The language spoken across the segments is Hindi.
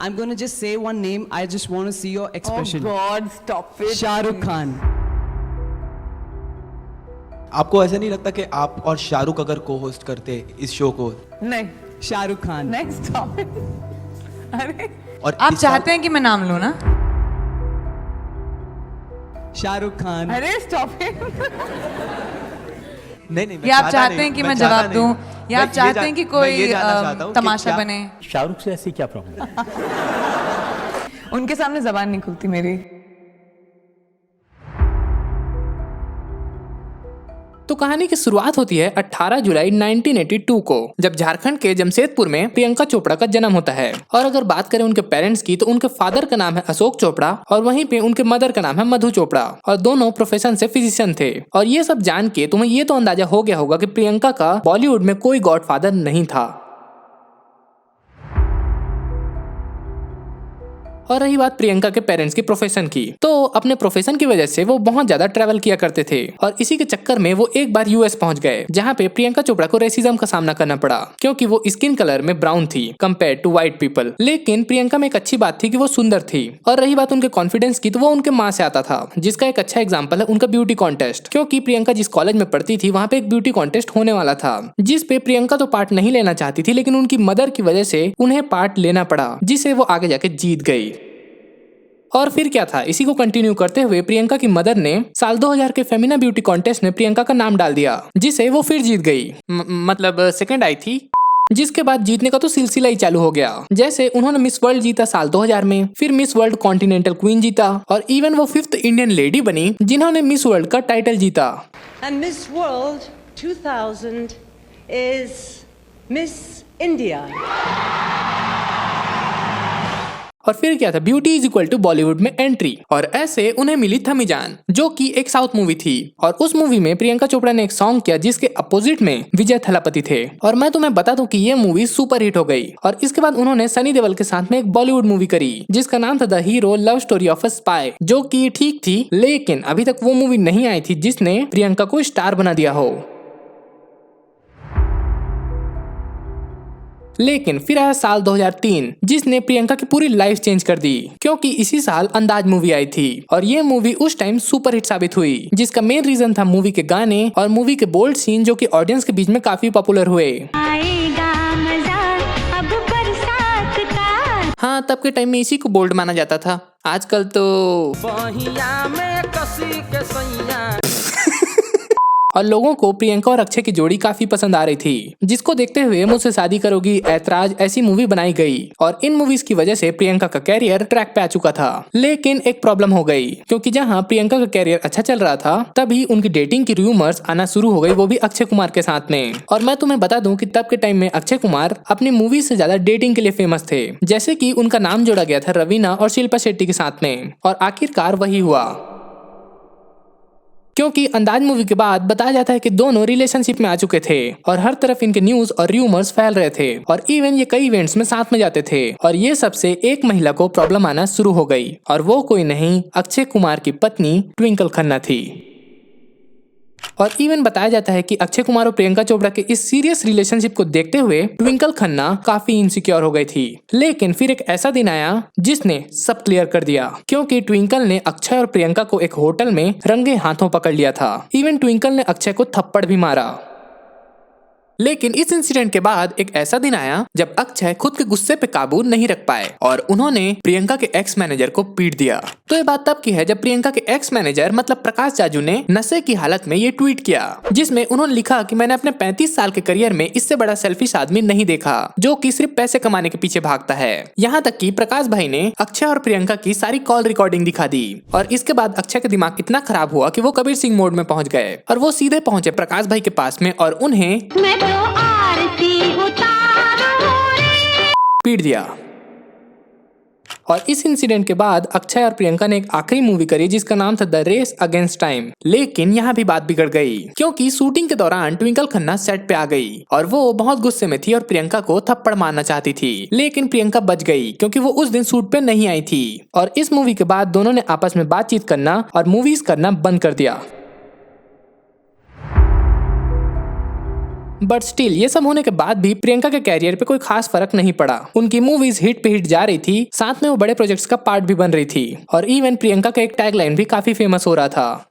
I'm going to just say one name. I just want to see your expression. Oh God, stop it. Shahrukh Khan. आपको ऐसा नहीं लगता कि आप और शाहरुख अगर को होस्ट करते इस शो को? नहीं, Shahrukh Khan. नहीं, stop it. अरे और आप चाहते हैं कि मैं नाम लूं ना? Shahrukh Khan. अरे stop it. नहीं, या आप चाहते हैं कि मैं जवाब दूं, या आप चाहते हैं कि कोई तमाशा बने? शाहरुख से ऐसी क्या प्रॉब्लम है? उनके सामने जबान नहीं खुलती मेरी। तो कहानी की शुरुआत होती है 18 जुलाई 1982 को, जब झारखंड के जमशेदपुर में प्रियंका चोपड़ा का जन्म होता है। और अगर बात करें उनके पेरेंट्स की, तो उनके फादर का नाम है अशोक चोपड़ा और वहीं पे उनके मदर का नाम है मधु चोपड़ा, और दोनों प्रोफेशन से फिजिशियन थे। और ये सब जान के तुम्हें ये तो अंदाजा हो गया होगा कि प्रियंका का बॉलीवुड में कोई गॉडफादर नहीं था। और रही बात प्रियंका के पेरेंट्स की प्रोफेशन की, तो अपने प्रोफेशन की वजह से वो बहुत ज्यादा ट्रैवल किया करते थे और इसी के चक्कर में वो एक बार यूएस पहुंच गए, जहां पे प्रियंका चोपड़ा को रेसिज्म का सामना करना पड़ा क्योंकि वो स्किन कलर में ब्राउन थी कंपेयर टू व्हाइट पीपल। लेकिन प्रियंका में एक अच्छी बात थी कि वो सुंदर थी। और रही बात उनके कॉन्फिडेंस की, तो वो उनके माँ से आता था, जिसका एक अच्छा एग्जाम्पल है उनका ब्यूटी कॉन्टेस्ट। क्योंकि प्रियंका जिस कॉलेज में पढ़ती थी वहाँ पे एक ब्यूटी कॉन्टेस्ट होने वाला था, जिसपे प्रियंका तो पार्ट नहीं लेना चाहती थी, लेकिन उनकी मदर की वजह से उन्हें पार्ट लेना पड़ा, जिसे वो आगे जाके जीत गई। और फिर क्या था, इसी को कंटिन्यू करते हुए प्रियंका की मदर ने साल 2000 के फेमिना ब्यूटी कॉन्टेस्ट में प्रियंका का नाम डाल दिया, जिसे वो फिर जीत गई, मतलब सेकंड आई थी। जिसके बाद जीतने का तो सिलसिला ही चालू हो गया। जैसे उन्होंने मिस वर्ल्ड जीता साल 2000 में, फिर मिस वर्ल्ड कॉन्टिनेंटल क्वीन जीता, और इवन वो 5th इंडियन लेडी बनी जिन्होंने मिस वर्ल्ड का टाइटल जीता। And Miss World 2000 is Miss India. और फिर क्या था, beauty is equal to Bollywood में एंट्री, और ऐसे उन्हें मिली थमी जान, जो कि एक साउथ मूवी थी। और उस मूवी में प्रियंका चोपड़ा ने एक सॉन्ग किया जिसके अपोजिट में विजय थलापति थे। और मैं तुम्हें बता दूं कि ये मूवी सुपर हिट हो गई। और इसके बाद उन्होंने सनी देओल के साथ में एक बॉलीवुड मूवी करी जिसका नाम था the hero love story of a spy, जो कि ठीक थी, लेकिन अभी तक वो मूवी नहीं आई थी जिसने प्रियंका को स्टार बना दिया हो। लेकिन फिर आया साल 2003, जिसने प्रियंका की पूरी लाइफ चेंज कर दी, क्योंकि इसी साल अंदाज मूवी आई थी। और ये मूवी उस टाइम सुपर हिट साबित हुई, जिसका मेन रीजन था मूवी के गाने और मूवी के बोल्ड सीन, जो कि ऑडियंस के बीच में काफी पॉपुलर हुए। आएगा मजा अब बरसात का। हाँ, तब के टाइम में इसी को बोल्ड माना जाता था। आजकल तो और लोगों को प्रियंका और अक्षय की जोड़ी काफी पसंद आ रही थी, जिसको देखते हुए मुझसे शादी करोगी, ऐतराज ऐसी मूवी बनाई गई। और इन मूवीज की वजह से प्रियंका का कैरियर ट्रैक पे आ चुका था। लेकिन एक प्रॉब्लम हो गई, क्योंकि जहां प्रियंका का कैरियर अच्छा चल रहा था, तभी उनकी डेटिंग की रूमर्स आना शुरू हो गई, वो भी अक्षय कुमार के साथ में। और मैं तुम्हें बता दूं कि तब के टाइम में अक्षय कुमार अपनी मूवी से ज्यादा डेटिंग के लिए फेमस थे, जैसे कि उनका नाम जोड़ा गया था रवीना और शिल्पा शेट्टी के साथ में। और आखिरकार वही हुआ, क्योंकि अंदाज मूवी के बाद बताया जाता है कि दोनों रिलेशनशिप में आ चुके थे और हर तरफ इनके न्यूज और रूमर्स फैल रहे थे। और इवन ये कई इवेंट्स में साथ में जाते थे। और ये सबसे एक महिला को प्रॉब्लम आना शुरू हो गई, और वो कोई नहीं, अक्षय कुमार की पत्नी ट्विंकल खन्ना थी। और इवन बताया जाता है कि अक्षय कुमार और प्रियंका चोपड़ा के इस सीरियस रिलेशनशिप को देखते हुए ट्विंकल खन्ना काफी इनसिक्योर हो गई थी। लेकिन फिर एक ऐसा दिन आया जिसने सब क्लियर कर दिया, क्योंकि ट्विंकल ने अक्षय और प्रियंका को एक होटल में रंगे हाथों पकड़ लिया था। इवन ट्विंकल ने अक्षय को थप्पड़ भी मारा। लेकिन इस इंसिडेंट के बाद एक ऐसा दिन आया जब अक्षय खुद के गुस्से पे काबू नहीं रख पाए और उन्होंने प्रियंका के एक्स मैनेजर को पीट दिया। तो ये बात तब की है जब प्रियंका के एक्स मैनेजर मतलब प्रकाश जाजू ने नशे की हालत में ये ट्वीट किया, जिसमें उन्होंने लिखा कि मैंने अपने 35 साल के करियर में इससे बड़ा सेल्फिश आदमी नहीं देखा, जो कि सिर्फ पैसे कमाने के पीछे भागता है। यहाँ तक कि प्रकाश भाई ने अक्षय और प्रियंका की सारी कॉल रिकॉर्डिंग दिखा दी। और इसके बाद अक्षय का दिमाग इतना खराब हुआ कि वो कबीर सिंह मोड में पहुंच गए और वो सीधे पहुंचे प्रकाश भाई के पास में और उन्हें पीट दिया। और इस इंसिडेंट के बाद अक्षय और प्रियंका ने एक आखिरी मूवी करी जिसका नाम था द रेस अगेंस्ट टाइम। लेकिन यहाँ भी बात बिगड़ गई, क्योंकि शूटिंग के दौरान ट्विंकल खन्ना सेट पे आ गई और वो बहुत गुस्से में थी और प्रियंका को थप्पड़ मारना चाहती थी। लेकिन प्रियंका बच गई क्योंकि वो उस दिन शूट पे नहीं आई थी। और इस मूवी के बाद दोनों ने आपस में बातचीत करना और मूवीज करना बंद कर दिया। बट स्टिल ये सब होने के बाद भी प्रियंका के कैरियर पे कोई खास फर्क नहीं पड़ा। उनकी मूवीज हिट पे हिट जा रही थी, साथ में वो बड़े प्रोजेक्ट्स का पार्ट भी बन रही थी और इवन प्रियंका का एक टैगलाइन भी काफी फेमस हो रहा था।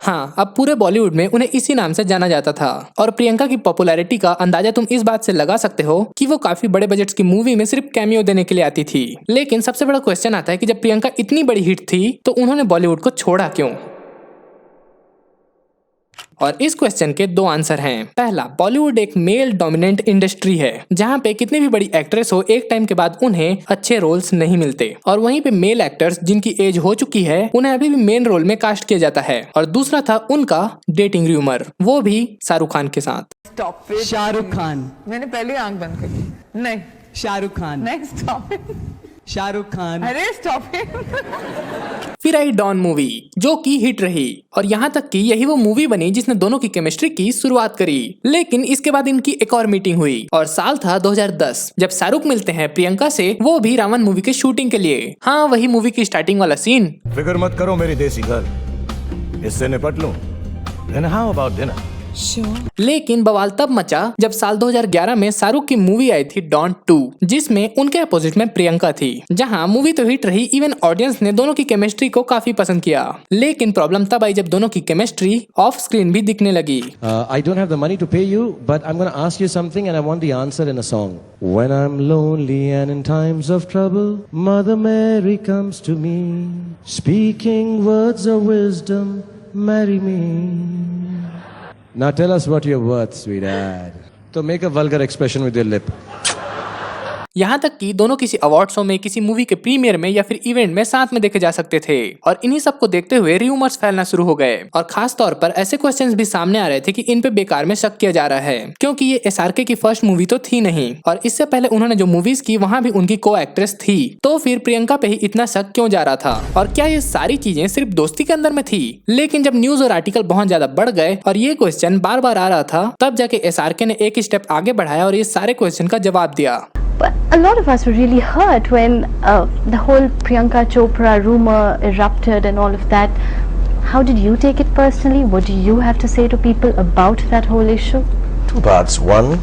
हाँ, अब पूरे बॉलीवुड में उन्हें इसी नाम से जाना जाता था और प्रियंका की पॉपुलैरिटी का अंदाजा तुम इस बात से लगा सकते हो कि वो काफी बड़े बजट्स की मूवी में सिर्फ कैमियो देने के लिए आती थी। लेकिन सबसे बड़ा क्वेश्चन आता है कि जब प्रियंका इतनी बड़ी हिट थी तो उन्होंने बॉलीवुड को छोड़ा क्यों? और इस क्वेश्चन के दो आंसर हैं। पहला, बॉलीवुड एक मेल डोमिनेंट इंडस्ट्री है जहां पे कितनी भी बड़ी एक्ट्रेस हो, एक टाइम के बाद उन्हें अच्छे रोल्स नहीं मिलते और वहीं पे मेल एक्टर्स जिनकी एज हो चुकी है उन्हें अभी भी मेन रोल में कास्ट किया जाता है। और दूसरा था उनका डेटिंग र्यूमर, वो भी शाहरुख खान के साथ। Stop it. शाहरुख खान। मैंने पहले आंख बंद कर ली। नहीं, शाहरुख खान। नहीं, स्टॉप इट। शाहरुख खान। अरे स्टॉप इट। फिर आई डॉन मूवी जो कि हिट रही और यहाँ तक कि यही वो मूवी बनी जिसने दोनों की केमिस्ट्री की शुरुआत करी। लेकिन इसके बाद इनकी एक और मीटिंग हुई और साल था 2010 जब शाहरुख मिलते हैं प्रियंका से, वो भी रावण मूवी के शूटिंग के लिए। हाँ, वही मूवी की स्टार्टिंग वाला सीन। फिक्र मत करो मेरी देसी गर्ल, इससे निपट लूं। Then how about dinner? लेकिन बवाल तब मचा जब साल 2011 में शाहरुख की मूवी आई थी डॉन 2 जिसमें उनके अपोजिट में प्रियंका थी। जहां मूवी तो हिट रही, इवन ऑडियंस ने दोनों की केमिस्ट्री को काफी पसंद किया। लेकिन प्रॉब्लम तब आई जब दोनों की केमिस्ट्री ऑफ स्क्रीन भी दिखने लगी। I don't have the money to pay you, but I'm going to ask you something and I want the answer in a song. When I'm lonely and in times of trouble, Mother Mary comes to me, speaking words of wisdom, marry me. Now tell us what you're worth, sweetheart. So make a vulgar expression with your lip. यहाँ तक कि दोनों किसी अवार्ड शो में, किसी मूवी के प्रीमियर में या फिर इवेंट में साथ में देखे जा सकते थे। और इन्हीं सब को देखते हुए रूमर्स फैलना शुरू हो गए और खास तौर पर ऐसे क्वेश्चंस भी सामने आ रहे थे कि इन पे बेकार में शक किया जा रहा है क्योंकि ये SRK की फर्स्ट मूवी तो थी नहीं और इससे पहले उन्होंने जो मूवीज की वहाँ भी उनकी को एक्ट्रेस थी। तो फिर प्रियंका पे ही इतना शक क्यों जा रहा था और क्या ये सारी चीजें सिर्फ दोस्ती के अंदर में थी? लेकिन जब न्यूज और आर्टिकल बहुत ज्यादा बढ़ गए और ये क्वेश्चन बार बार आ रहा था, तब जाके SRK ने एक स्टेप आगे बढ़ाया और ये सारे क्वेश्चन का जवाब दिया। But a lot of us were really hurt when the whole Priyanka Chopra rumor erupted and all of that. How did you take it personally? What do you have to say to people about that whole issue? Two parts. One,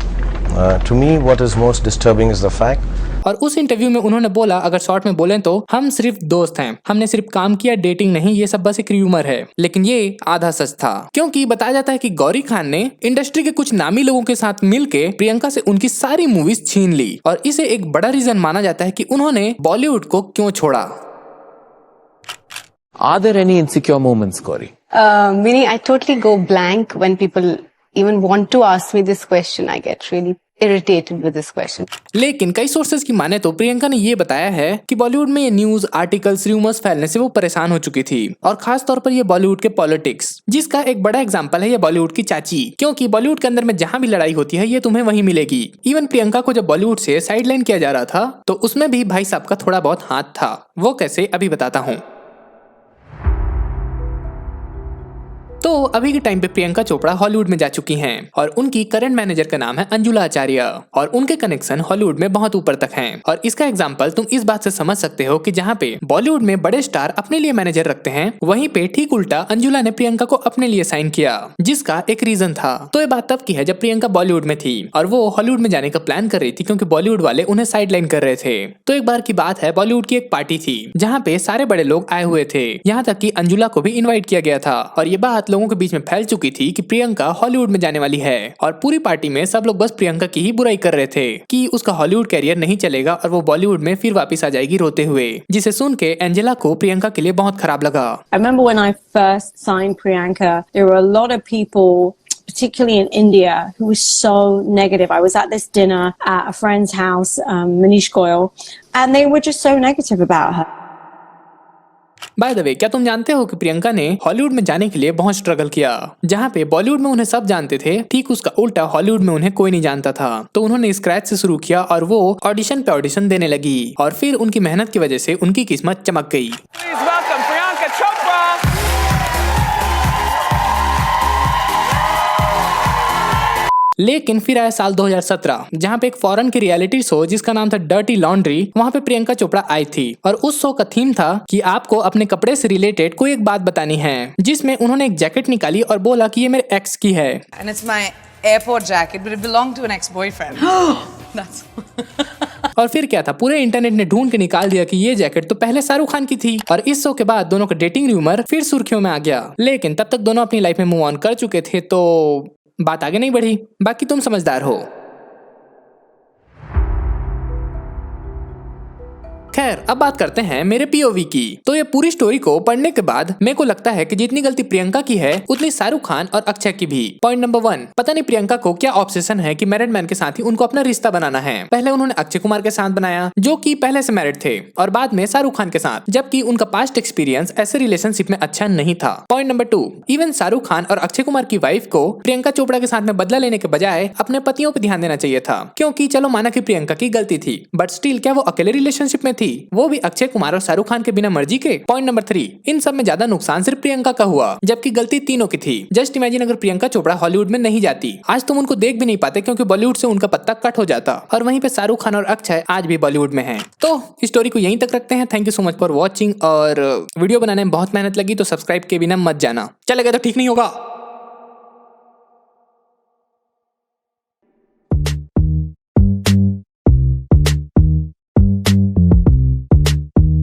to me what is most disturbing is the fact और उस इंटरव्यू में उन्होंने बोला, अगर शॉर्ट में बोलें तो हम सिर्फ दोस्त हैं, हमने सिर्फ काम किया, डेटिंग नहीं, ये सब बस एक र्यूमर है। लेकिन ये आधा सच था क्योंकि बताया जाता है कि गौरी खान ने इंडस्ट्री के कुछ नामी लोगों के साथ मिलके प्रियंका से उनकी सारी मूवीज छीन ली और इसे एक बड़ा रीजन माना जाता है कि उन्होंने बॉलीवुड को क्यों छोड़ा। Are there any insecure moments, Gauri? Meaning, I totally go blank when people even want to ask me this question. I get really irritated with this question. लेकिन कई सोर्सेज की माने तो प्रियंका ने ये बताया है कि बॉलीवुड में ये न्यूज, आर्टिकल्स, रूमर्स फैलने से वो परेशान हो चुकी थी और खास तौर पर ये बॉलीवुड के पॉलिटिक्स, जिसका एक बड़ा एग्जांपल है ये बॉलीवुड की चाची, क्योंकि बॉलीवुड के अंदर में जहां भी लड़ाई होती है ये तुम्हें वहीं मिलेगी। इवन प्रियंका को जब बॉलीवुड से साइडलाइन किया जा रहा था तो उसमें भी भाई साहब का थोड़ा बहुत हाथ था। वो कैसे, अभी बताता हूँ। तो अभी के टाइम पे प्रियंका चोपड़ा हॉलीवुड में जा चुकी हैं और उनकी करंट मैनेजर का नाम है अंजुला आचार्य और उनके कनेक्शन हॉलीवुड में बहुत ऊपर तक हैं। और इसका एग्जांपल तुम इस बात से समझ सकते हो कि जहाँ पे बॉलीवुड में बड़े स्टार अपने लिए मैनेजर रखते हैं, वहीं पे ठीक उल्टा अंजुला ने प्रियंका को अपने लिए साइन किया, जिसका एक रीजन था। तो ये बात तब की है जब प्रियंका बॉलीवुड में थी और वो हॉलीवुड में जाने का प्लान कर रही थी क्योंकि बॉलीवुड वाले उन्हें साइडलाइन कर रहे थे। तो एक बार की बात है, बॉलीवुड की एक पार्टी थी जहाँ पे सारे बड़े लोग आए हुए थे, यहाँ तक कि अंजुला को भी इन्वाइट किया गया था और ये बात लोगों के बीच में फैल चुकी थी कि प्रियंका हॉलीवुड में जाने वाली है और पूरी पार्टी में सब लोग बस प्रियंका की ही बुराई कर रहे थे कि उसका हॉलीवुड कैरियर नहीं चलेगा और वो बॉलीवुड में फिर वापस आ जाएगी रोते हुए, जिसे सुन के एंजेला को प्रियंका के लिए बहुत खराब लगा। I remember when I first signed Priyanka, there were a lot of people, particularly in India, who were so negative. I was at this dinner at a friend's house, Manish Goyal, and they were just so negative about her. By the way, क्या तुम जानते हो कि प्रियंका ने हॉलीवुड में जाने के लिए बहुत स्ट्रगल किया? जहाँ पे बॉलीवुड में उन्हें सब जानते थे, ठीक उसका उल्टा हॉलीवुड में उन्हें कोई नहीं जानता था। तो उन्होंने स्क्रैच से शुरू किया और वो ऑडिशन पे ऑडिशन देने लगी और फिर उनकी मेहनत की वजह से उनकी किस्मत चमक गई। लेकिन फिर आया साल 2017 जहाँ पे एक फॉरेन की रियलिटी शो जिसका नाम था डर्टी लॉन्ड्री, वहाँ पे प्रियंका चोपड़ा आई थी और उस शो का थीम था कि आपको अपने कपड़े से रिलेटेड कोई एक बात बतानी है, जिसमें उन्होंने एक जैकेट निकाली और बोला कि ये मेरे एक्स की है। And it's my airport jacket, but it belonged to an ex-boyfriend. That's और फिर क्या था, पूरे इंटरनेट ने ढूंढ के निकाल दिया कि ये जैकेट तो पहले शाहरुख खान की थी। और इस शो के बाद दोनों का डेटिंग र्यूमर फिर सुर्खियों में आ गया, लेकिन तब तक दोनों अपनी लाइफ में मूव ऑन कर चुके थे, तो बात आगे नहीं बढ़ी। बाकी तुम समझदार हो। खैर, अब बात करते हैं मेरे पीओवी की। तो ये पूरी स्टोरी को पढ़ने के बाद मेरे को लगता है कि जितनी गलती प्रियंका की है उतनी शाहरुख खान और अक्षय की भी। पॉइंट नंबर 1, पता नहीं प्रियंका को क्या ऑब्सेशन है कि मैरिड मैन के साथ ही उनको अपना रिश्ता बनाना है। पहले उन्होंने अक्षय कुमार के साथ बनाया जो कि पहले से मैरिड थे, और बाद में शाहरुख खान के साथ, जबकि उनका पास्ट एक्सपीरियंस ऐसे रिलेशनशिप में अच्छा नहीं था। Point number 2, even Shahrukh Khan और अक्षय कुमार की वाइफ को प्रियंका चोपड़ा के साथ में बदला लेने के बजाय अपने पतियों पर ध्यान देना चाहिए था, क्योंकि चलो माना कि प्रियंका की गलती थी, बट स्टिल क्या वो अकेले रिलेशनशिप में थी, वो भी अक्षय कुमार और शाहरुख खान के बिना मर्जी के। पॉइंट नंबर 3, इन सब में ज्यादा नुकसान सिर्फ प्रियंका का हुआ, जबकि गलती तीनों की थी। जस्ट इमेजिन अगर प्रियंका चोपड़ा हॉलीवुड में नहीं जाती, आज तुम उनको देख भी नहीं पाते, क्योंकि बॉलीवुड से उनका पत्ता कट हो जाता, और वहीं पे शाहरुख खान और अक्षय आज भी बॉलीवुड में हैं। तो स्टोरी को यहीं तक रखते हैं। Thank you so much for watching, और वीडियो बनाने में बहुत मेहनत लगी, तो सब्सक्राइब के बिना मत जाना। चलेगा तो ठीक नहीं होगा।